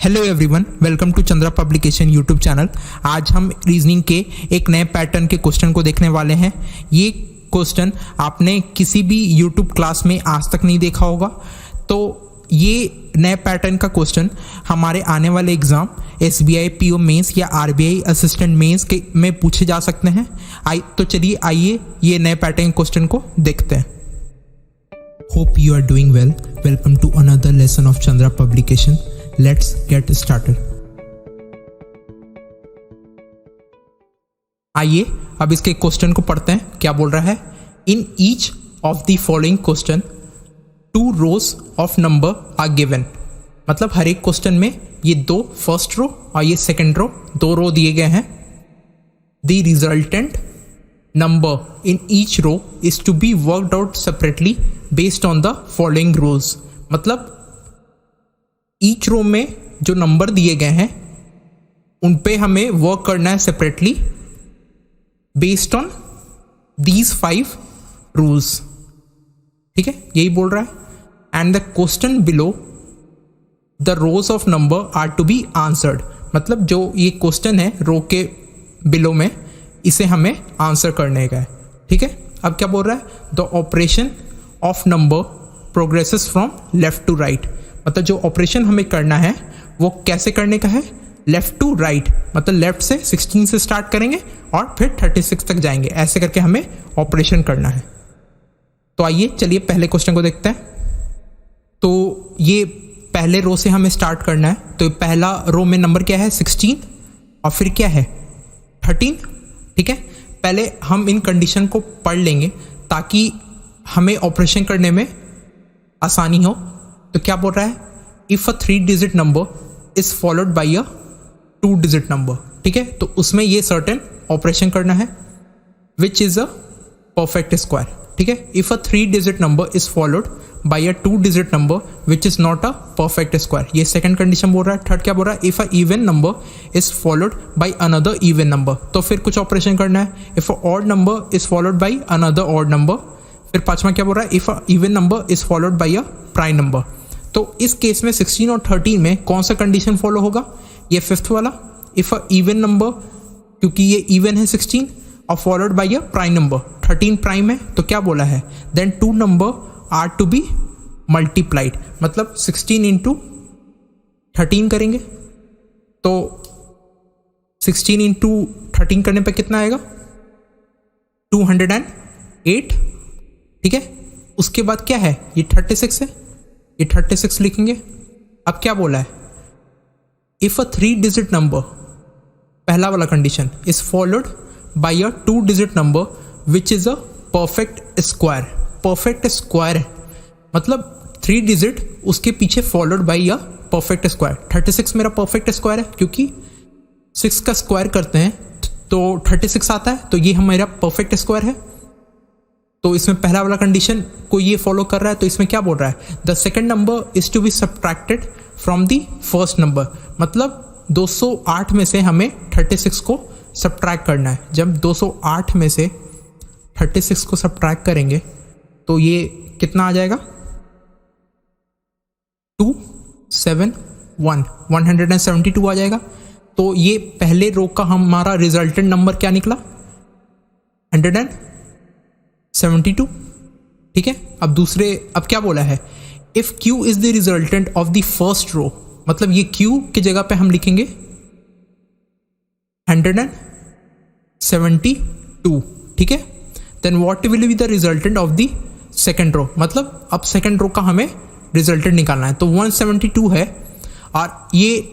Hello everyone, welcome to Chandra publication YouTube channel. आज हम reasoning के एक नए पैटर्न के क्वेश्चन को देखने वाले हैं। ये क्वेश्चन आपने किसी भी यूट्यूब क्लास में आज तक नहीं देखा होगा। तो ये नए पैटर्न का क्वेश्चन हमारे आने वाले एग्जाम SBI PO मेंस या RBI असिस्टेंट मेंस के में पूछे जा सकते हैं। तो चलिए आइए ये नए पैटर्न क्वेश्चन को देखते हैं। Hope you are doing well. Welcome to another lesson of Chandra publication. Let's get started. आइए अब इसके क्वेश्चन को पढ़ते हैं। क्या बोल रहा है? In each of the following question 2 rows of number are given. मतलब हर एक क्वेश्चन में ये 2 फर्स्ट रो और ये सेकंड रो, 2 रो दिए गए हैं। The resultant number in each row is to be worked out separately based on the following rules. मतलब ईच रो में जो नंबर दिए गए हैं उन पे हमें वर्क करना है separately based on these 5 rules. ठीक है, यही बोल रहा है। And the question below the rows of number are to be answered. मतलब जो ये क्वेश्चन है रो के बिलो में, इसे हमें आंसर करने का है। ठीक है, अब क्या बोल रहा है? The operation of number progresses from left to right. मतलब जो ऑपरेशन हमें करना है वो कैसे करने का है? Left to right. मतलब लेफ्ट से 16 से स्टार्ट करेंगे और फिर 36 तक जाएंगे। ऐसे करके हमें ऑपरेशन करना है। तो आइए चलिए पहले क्वेश्चन को देखते हैं। तो ये पहले रो से हमें स्टार्ट करना है। तो पहला रो में नंबर क्या है? 16 और फिर क्या है? 13। ठीक है, पहले हम इन कंडीशन को पढ़ लेंगे ताकि हमें ऑपरेशन करने में आसानी हो। तो क्या बोल रहा है? If a 3 digit number is followed by a 2 digit number. ठीक है, तो उसमें ये सर्टेन ऑपरेशन करना है विच इज अ परफेक्ट स्क्वायर। ठीक है, if a 3 digit number is followed by a 2 digit number which is not a perfect square. ये सेकंड कंडीशन बोल रहा है। थर्ड क्या बोल रहा है? If a even number is followed by another even number. तो फिर कुछ ऑपरेशन करना है। If a odd number is followed by another odd number. फिर पांचवा क्या बोल रहा है? If a even number is followed by a prime number. तो इस केस में 16 और 13 में कौन सा कंडीशन फॉलो होगा? ये 5th वाला। इफ अ इवन नंबर, क्योंकि ये इवन है 16 और followed by a prime number, 13 prime है। तो क्या बोला है? Then 2 number are to be multiplied. मतलब 16 इंटू 13 करेंगे तो 16 इंटू 13 करने पर कितना आएगा? 208। ठीक है, उसके बाद क्या है? ये 36 है, ये 36 लिखेंगे। अब क्या बोला है? इफ अ 3 डिजिट नंबर, पहला वाला condition, is followed by a 2 digit number which is a perfect square. Perfect square है मतलब 3 डिजिट उसके पीछे followed by a perfect square. 36 मेरा परफेक्ट स्क्वायर है क्योंकि 6 का स्क्वायर करते हैं तो 36 आता है। तो ये हमारा परफेक्ट स्क्वायर है। तो इसमें पहला वाला कंडीशन को ये फॉलो कर रहा है। तो इसमें क्या बोल रहा है? The second number is to be subtracted from the first number. मतलब 208 में से हमें 36 को सब्ट्रैक्ट करना है। जब 208 में से 36 को सब्ट्रैक्ट करेंगे तो ये कितना आ जाएगा? 172 आ जाएगा। तो ये पहले रो का हमारा रिजल्टेंट नंबर क्या निकला? 172। ठीक है, अब क्या बोला है? If Q is the resultant of the first row. मतलब ये Q की जगह पे हम लिखेंगे 172। ठीक है, then what will be the resultant of the second row. मतलब अब सेकंड रो का हमें रिजल्टेंट निकालना है। तो 172 है और ये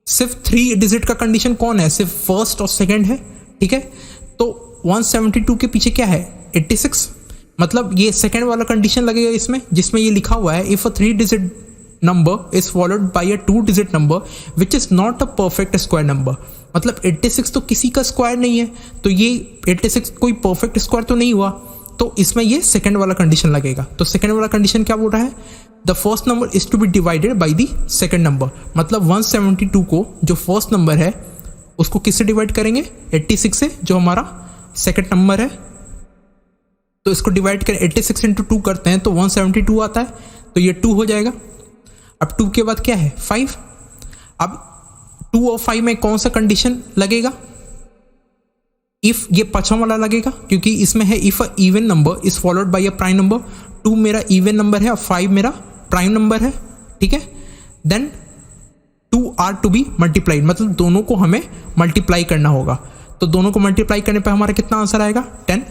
सिर्फ 3 डिजिट का कंडीशन कौन है? सिर्फ फर्स्ट और सेकंड है। ठीक है, तो 172 के पीछे क्या है? 86। मतलब ये सेकंड वाला कंडीशन लगेगा इसमें, जिसमें ये लिखा हुआ है if a 3 digit number is followed by a 2 digit number which is not a perfect square number. मतलब 86 तो किसी का स्क्वायर नहीं है, तो ये 86 कोई परफेक्ट स्क्वायर तो नहीं हुआ। तो इसमें ये सेकंड वाला कंडीशन लगेगा। तो सेकंड वाला कंडीशन क्या बोल रहा है? The first number is to be divided by the second number. मतलब 172 को जो फर्स्ट नंबर है उसको किससे डिवाइड करेंगे? 86 से, जो हमारा सेकंड नंबर है। तो इसको डिवाइड करें, 86 इंटू 2 करते हैं तो 172 आता है। तो ये 2 हो जाएगा। अब 2 के बाद क्या है? 5। अब 2 और 5 में कौन सा कंडीशन लगेगा? इफ ये पांचवा वाला लगेगा, क्योंकि इसमें है if a even number is followed by a prime number. 2 मेरा इवन नंबर है और 5 मेरा प्राइम नंबर है, ठीक है। Then 2 are to be multiplied, मतलब दोनों को हमें मल्टीप्लाई करना होगा। तो दोनों को मल्टीप्लाई करने पर हमारा कितना आंसर आएगा? 10।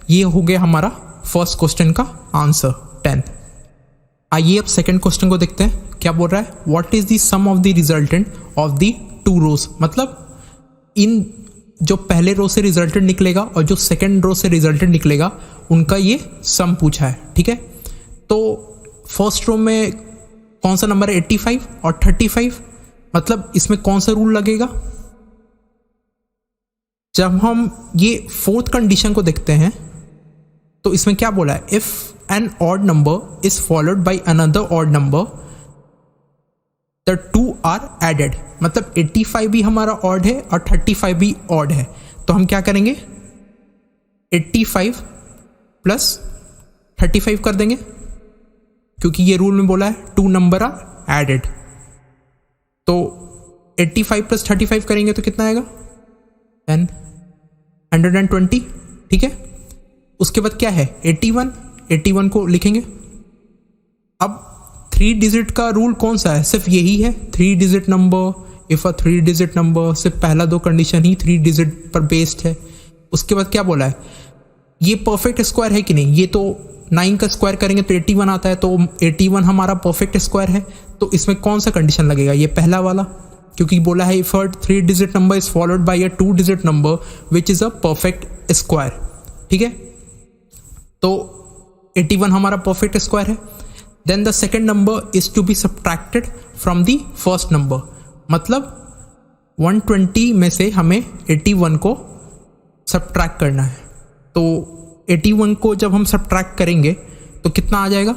ये हो गया हमारा फर्स्ट क्वेश्चन का आंसर 10। आइए अब सेकंड क्वेश्चन को देखते हैं, क्या बोल रहा है? What is the sum of the resultant of the 2 rows, मतलब इन जो पहले रो से रिजल्टेंट निकलेगा और जो सेकंड रो से रिजल्टेंट निकलेगा उनका ये सम पूछा है, ठीक है। तो फर्स्ट रो में कौन सा नंबर है? 85 और 35, मतलब इसमें कौन सा रूल लगेगा? जब हम ये फोर्थ कंडीशन को देखते हैं तो इसमें क्या बोला है? If an odd number is followed by another odd number the 2 are added, मतलब 85 भी हमारा ऑड है और 35 भी ऑड है। तो हम क्या करेंगे? 85 प्लस 35 कर देंगे, क्योंकि ये रूल में बोला है 2 नंबर आर एडेड। तो 85 प्लस 35 करेंगे तो कितना आएगा? 120, ठीक है। उसके बाद क्या है? 81 को लिखेंगे। अब 3 डिजिट का रूल कौन सा है? सिर्फ यही है, 3 digit number, if a 3 digit number, सिर्फ पहला 2 कंडीशन ही 3 डिजिट पर बेस्ड है। उसके बाद क्या बोला है? ये परफेक्ट स्क्वायर है कि नहीं? ये तो 9 का स्क्वायर करेंगे तो 81 आता है, तो 81 हमारा परफेक्ट स्क्वायर है। तो इसमें कौन सा कंडीशन लगेगा? ये पहला वाला, क्योंकि बोला है if a 3 digit number is followed by a 2 digit number which is a perfect square, ठीक है। तो 81 हमारा परफेक्ट स्क्वायर है। Then the second number is to be subtracted from the first number, मतलब 120 में से हमें 81 को सब्ट्रैक्ट करना है। तो 81 को जब हम सब्ट्रैक्ट करेंगे तो कितना आ जाएगा?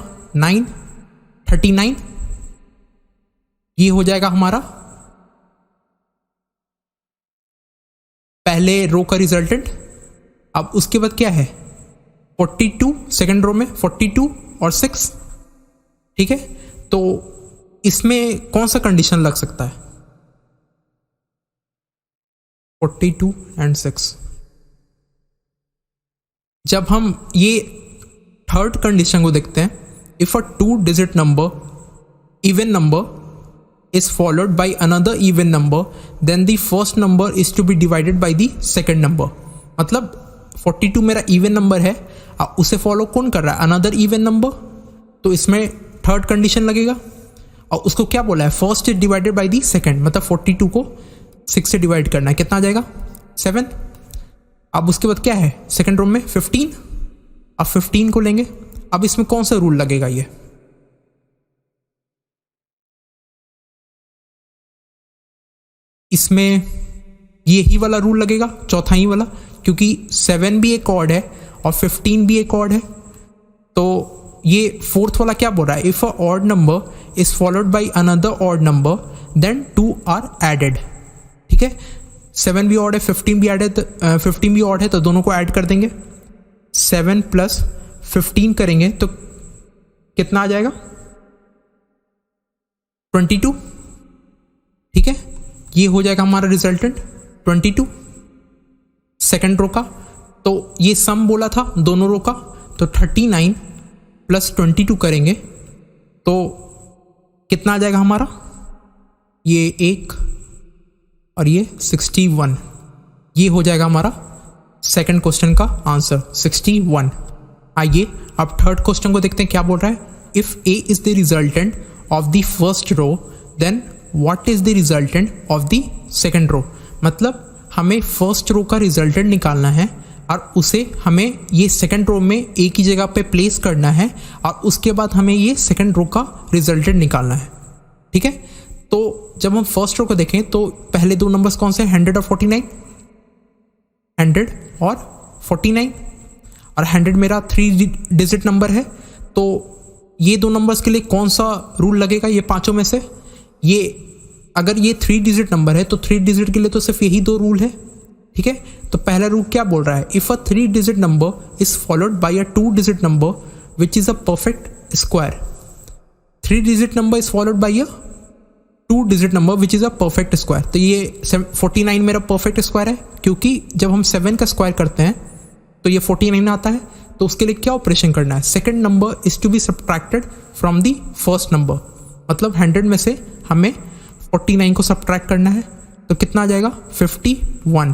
39। ये हो जाएगा हमारा पहले रो का रिजल्टेंट। अब उसके बाद क्या है? 42 सेकेंड रो में 42 और 6, ठीक है। तो इसमें कौन सा कंडीशन लग सकता है? 42 एंड 6। जब हम ये थर्ड कंडीशन को देखते हैं, if a 2 digit number even number is followed by another even number then the first number is to be divided by the second number, मतलब 42 मेरा इवन नंबर है, उसे फॉलो कौन कर रहा है? Another even number. तो इसमें थर्ड कंडीशन लगेगा और उसको क्या बोला है? First is divided by the second, मतलब 42 को 6 से डिवाइड करना है। कितना आ जाएगा? 7। अब उसके बाद क्या है? सेकंड रो में 15, अब 15 को लेंगे। अब इसमें कौन सा रूल लगेगा? ये इसमें यही वाला रूल लगेगा, चौथा ही वाला, क्योंकि 7 भी एक ऑड है और 15 भी एक ऑड है। तो ये फोर्थ वाला क्या बोल रहा है? If a odd number is followed by another odd number then 2 are added, ठीक है। 7 भी ऑड है, 15 भी ऐड है, 15 भी ऑड है, तो दोनों को ऐड कर देंगे। 7 प्लस 15 करेंगे तो कितना आ जाएगा? 22, ठीक है। ये हो जाएगा हमारा रिजल्टेंट 22 सेकेंड रो का। तो ये सम बोला था दोनों रो का, तो 39 प्लस 22 करेंगे तो कितना आ जाएगा हमारा? ये 1 और ये 61। ये हो जाएगा हमारा सेकंड क्वेश्चन का आंसर 61। आइए अब थर्ड क्वेश्चन को देखते हैं, क्या बोल रहा है? If A is the resultant of the first row then what is the resultant of the second row, मतलब हमें फर्स्ट रो का रिजल्टेंट निकालना है और उसे हमें ये सेकंड रो में एक ही जगह पे प्लेस करना है और उसके बाद हमें ये सेकंड रो का रिजल्टेंट निकालना है, ठीक है। तो जब हम फर्स्ट रो को देखें तो पहले 2 नंबर्स कौन से हैं? 100 और 49, 100 और 49, और 100 मेरा 3 डिजिट नंबर है। तो ये 2 नंबर्स के लिए कौन सा रूल लगेगा? ये पांचों में से ये अगर ये 3 डिजिट नंबर है तो 3 डिजिट के लिए तो सिर्फ यही 2 रूल है, ठीक है। तो पहला रूल क्या बोल रहा है? If a 3 digit number is followed by a 2 digit number which is a perfect square. 3 digit number is followed by a two digit number which is a perfect square. तो ये 49 मेरा परफेक्ट स्क्वायर है, क्योंकि जब हम 7 का square करते हैं तो ये 49 आता है। तो उसके लिए क्या ऑपरेशन करना है, second number is to be subtracted from the first number, मतलब 100 में से हमें 49 को सब्ट्रैक्ट करना है। तो कितना आ जाएगा 51,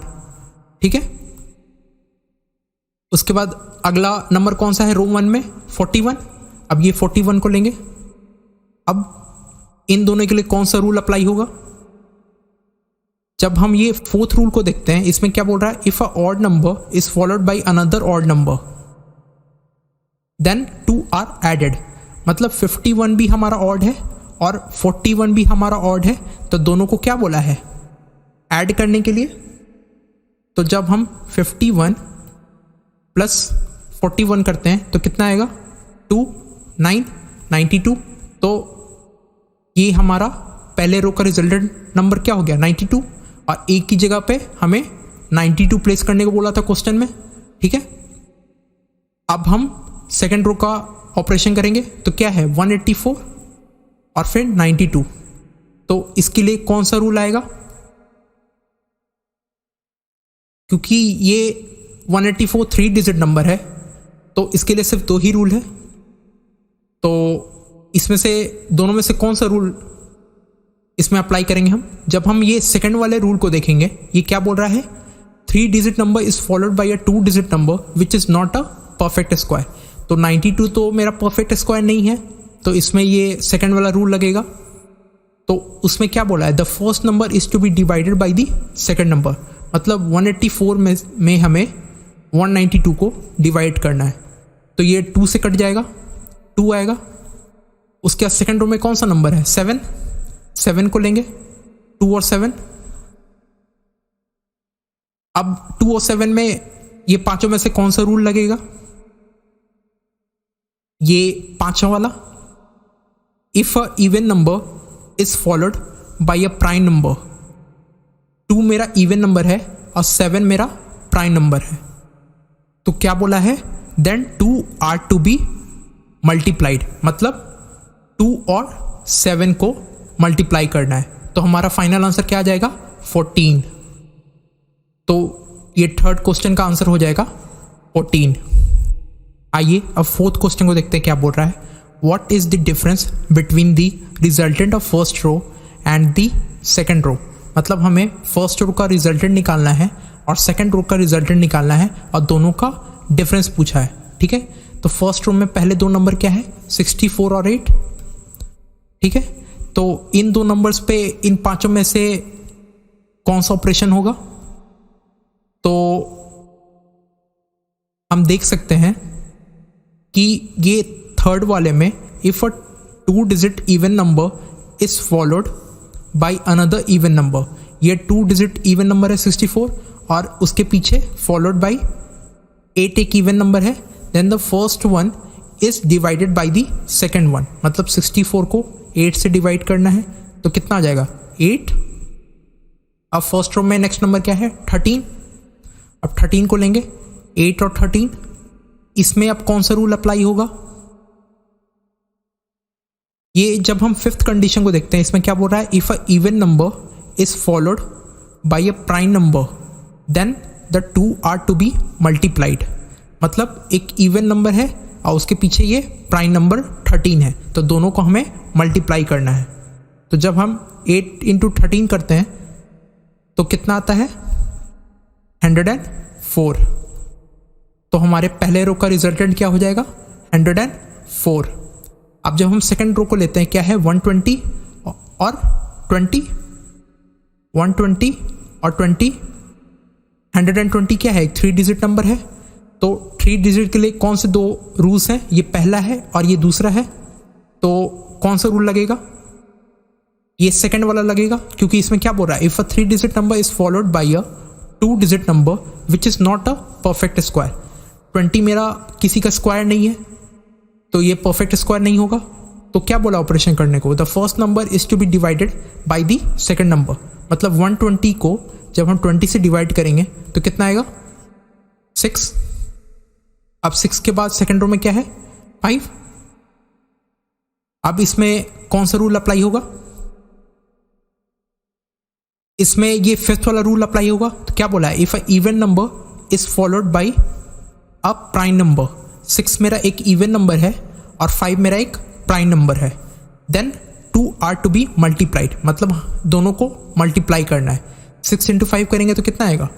ठीक है। उसके बाद अगला नंबर कौन सा है रो 1 में, 41। अब ये 41 को लेंगे। अब इन दोनों के लिए कौन सा रूल अप्लाई होगा, जब हम ये फोर्थ रूल को देखते हैं, इसमें क्या बोल रहा है, if a odd number is followed by another odd number then 2 are added. मतलब 51 भी हमारा ऑड है और 41 भी हमारा ऑड है, तो दोनों को क्या बोला है, ऐड करने के लिए। तो जब हम 51 प्लस 41 करते हैं तो कितना आएगा 2 9 92। तो ये हमारा पहले रो का रिजल्टेंट नंबर क्या हो गया 92, और एक की जगह पे हमें 92 प्लेस करने को बोला था क्वेश्चन में, ठीक है। अब हम सेकेंड रो का ऑपरेशन करेंगे तो क्या है 184 और फिर 92। तो इसके लिए कौन सा रूल आएगा, क्योंकि ये 184 3 डिजिट नंबर है तो इसके लिए सिर्फ 2 ही रूल है। तो इसमें से दोनों में से कौन सा रूल इसमें अप्लाई करेंगे हम, जब हम ये सेकंड वाले रूल को देखेंगे, ये क्या बोल रहा है 3 digit number is followed by a 2 digit number which is not a perfect square. तो 92 तो मेरा परफेक्ट स्क्वायर नहीं है, तो इसमें ये सेकंड वाला रूल लगेगा। तो उसमें क्या बोला है, the first number is to be divided by the second number, मतलब 184 में हमें 192 को डिवाइड करना है। तो ये 2 से कट जाएगा, 2 आएगा। उसके बाद सेकंड रो में कौन सा नंबर है 7, 7 को लेंगे, 2 और 7। अब 2 और 7 में ये पांचों में से कौन सा रूल लगेगा, ये पांचों वाला, if a even number is followed by a prime number. 2 मेरा इवन नंबर है और 7 मेरा प्राइम नंबर है, तो क्या बोला है then 2 are to be multiplied, मतलब 2 और 7 को मल्टीप्लाई करना है। तो हमारा फाइनल आंसर क्या आ जाएगा 14। तो ये थर्ड क्वेश्चन का आंसर हो जाएगा 14। आइए अब फोर्थ क्वेश्चन को देखते हैं क्या बोल रहा है, what is the difference between the resultant of first row and the second row. मतलब हमें फर्स्ट रो का रिजल्टेंट निकालना है और सेकंड रो का रिजल्टेंट निकालना है, और दोनों का डिफरेंस पूछा है, ठीक है। तो फर्स्ट रो में पहले 2 नंबर क्या है 64 और 8, ठीक है। तो इन 2 नंबर्स पे इन पांचों में से कौन सा ऑपरेशन होगा, तो हम देख सकते हैं कि ये थर्ड वाले में if a 2 digit even number is followed by another even number, ये 2 डिजिट इवन नंबर है 64 और उसके पीछे फॉलोड बाय 8 एक इवन नंबर है, then the first one is divided by the second one, मतलब 64 को 8 से डिवाइड करना है। तो कितना आ जाएगा 8। अब फर्स्ट रो में नेक्स्ट नंबर क्या है 13। अब 13 को लेंगे, 8 और 13, इसमें अब कौन सा रूल अप्लाई होगा, ये जब हम फिफ्थ कंडीशन को देखते हैं, इसमें क्या बोल रहा है if a even number is followed by a prime number then the 2 are to be multiplied. मतलब एक इवन नंबर है और उसके पीछे ये प्राइम नंबर 13 है, तो दोनों को हमें मल्टीप्लाई करना है। तो जब हम 8 इंटू 13 करते हैं तो कितना आता है 104। तो हमारे पहले रो का रिजल्टेंट क्या हो जाएगा 104। अब जब हम सेकंड रो को लेते हैं क्या है 120 और 20, 120 और 20, 120 क्या है 3 डिजिट नंबर है। तो 3 डिजिट के लिए कौन से 2 रूल्स हैं, ये पहला है और ये दूसरा है। तो कौन सा रूल लगेगा, ये सेकंड वाला लगेगा, क्योंकि इसमें क्या बोल रहा है if a 3 digit number is followed by a 2 digit number which is not a perfect square. 20 मेरा किसी का स्क्वायर नहीं है, तो ये परफेक्ट स्क्वायर नहीं होगा। तो क्या बोला ऑपरेशन करने को, the first number is to be divided by the second number, मतलब 120 को जब हम 20 से डिवाइड करेंगे तो कितना आएगा 6। अब 6 के बाद सेकंड रो में क्या है 5। अब इसमें कौन सा रूल अप्लाई होगा, इसमें ये फिफ्थ वाला रूल अप्लाई होगा। तो क्या बोला है, if a even number is followed by a prime number, 6 मेरा एक इवन नंबर है और 5 मेरा एक प्राइम नंबर है, then 2 are to be multiplied, मतलब दोनों को मल्टीप्लाई करना है। 6 इंटू 5 करेंगे तो कितना आएगा,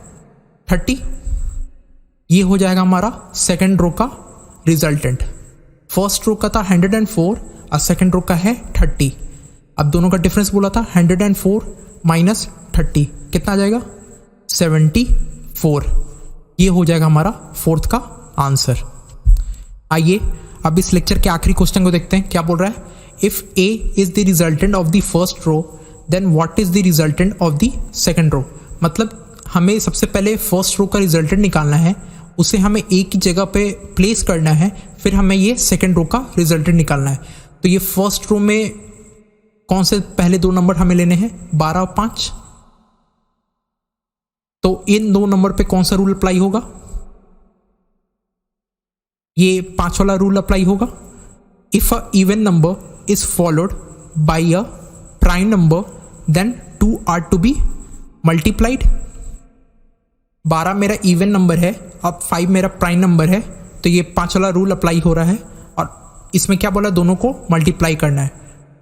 30। ये हो जाएगा हमारा सेकेंड रो का रिजल्टेंट। फर्स्ट रो का था 104 और सेकेंड रो का है 30। अब दोनों का डिफरेंस बोला था 104 माइनस 30, कितना आ जाएगा, 74। ये हो जाएगा हमारा फोर्थ का आंसर। आइए अब इस लेक्चर के आखिरी क्वेश्चन को देखते हैं। क्या बोल रहा है, if a is the resultant of the first row then what is the resultant of the second row. मतलब हमें सबसे पहले फर्स्ट रो का रिजल्टेंट निकालना है, उसे हमें एक ही जगह पे प्लेस करना है, फिर हमें ये सेकंड रो का रिजल्टेंट निकालना है। तो ये फर्स्ट रो में कौन से पहले दो नंबर हमें लेने हैं, 12 और 5। तो इन दो नंबर पे कौन सा रूल अप्लाई होगा, ये 5 वाला रूल अप्लाई होगा। If a even number is followed by a prime number then 2 are to be multiplied. 12 मेरा इवन नंबर है, अब 5 मेरा प्राइम नंबर है, तो ये 5 वाला रूल अप्लाई हो रहा है। और इसमें क्या बोला, दोनों को मल्टीप्लाई करना है।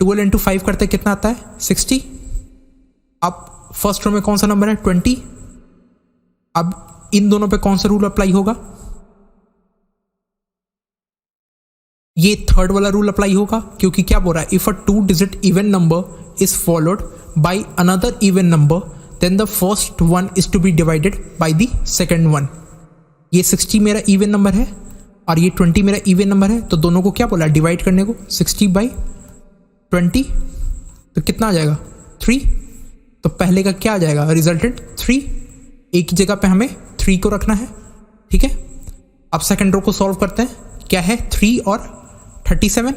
12 इंटू 5 करते कितना आता है, 60। अब फर्स्ट रो में कौन सा नंबर है, 20। अब इन दोनों पे कौन सा रूल अप्लाई होगा, ये थर्ड वाला रूल अप्लाई होगा, क्योंकि क्या बोल रहा है, if a 2 digit even number is followed by another even number then the first one is to be divided by the second one. ये 60 मेरा इवन नंबर है और ये 20 मेरा इवन नंबर है, तो दोनों को क्या बोला, डिवाइड करने को, 60 बाई 20। तो कितना आ जाएगा, 3। तो पहले का क्या आ जाएगा, रिजल्टेंट 3। एक ही जगह पे हमें 3 को रखना है, ठीक है। अब सेकेंड रो को सॉल्व करते हैं। क्या है, 3 और 37।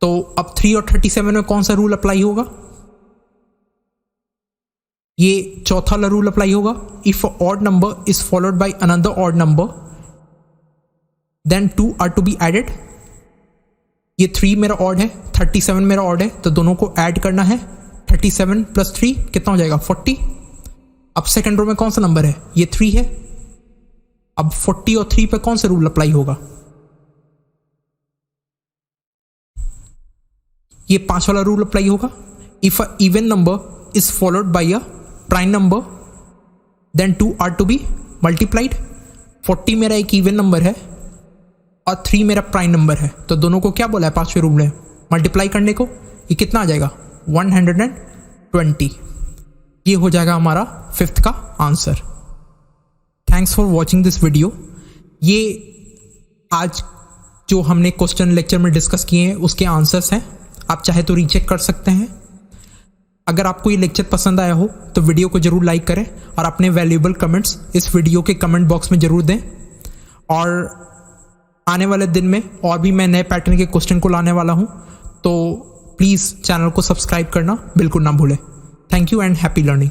तो अब 3 और 37 में कौन सा रूल अप्लाई होगा, ये चौथा वाला रूल अप्लाई होगा। If odd number is followed by another odd number then 2 are to be added. ये 3 मेरा ऑड है, 37 मेरा ऑड है, तो दोनों को ऐड करना है। 37 प्लस 3 कितना हो जाएगा, 40। अब सेकेंड रो में कौन सा नंबर है, ये 3 है। अब 40 और 3 पे कौन सा रूल अप्लाई होगा, ये 5 वाला रूल अप्लाई होगा। If a even number is followed by a prime number then 2 are to be multiplied. 40 मेरा एक इवन नंबर है और 3 मेरा प्राइम नंबर है, तो दोनों को क्या बोला है, 5वें रूल में मल्टीप्लाई करने को। ये कितना आ जाएगा, 120। ये हो जाएगा हमारा फिफ्थ का answer. Thanks for watching this video. ये आज जो हमने क्वेश्चन लेक्चर में डिस्कस किए हैं उसके आंसर्स हैं, आप चाहे तो रीचेक कर सकते हैं। अगर आपको ये लेक्चर पसंद आया हो तो वीडियो को जरूर लाइक करें और अपने वैल्यूएबल कमेंट्स इस वीडियो के कमेंट बॉक्स में जरूर दें। और आने वाले दिन में और भी मैं नए पैटर्न के क्वेश्चन को लाने वाला हूं, तो प्लीज़ चैनल को सब्सक्राइब करना बिल्कुल ना भूलें। Thank you and happy learning.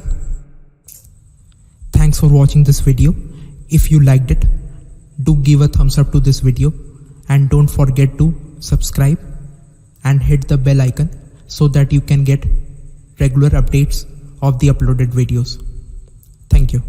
Thanks for watching this video. If you liked it, do give a thumbs up to this video and don't forget to subscribe and hit the bell icon so that you can get regular updates of the uploaded videos. Thank you.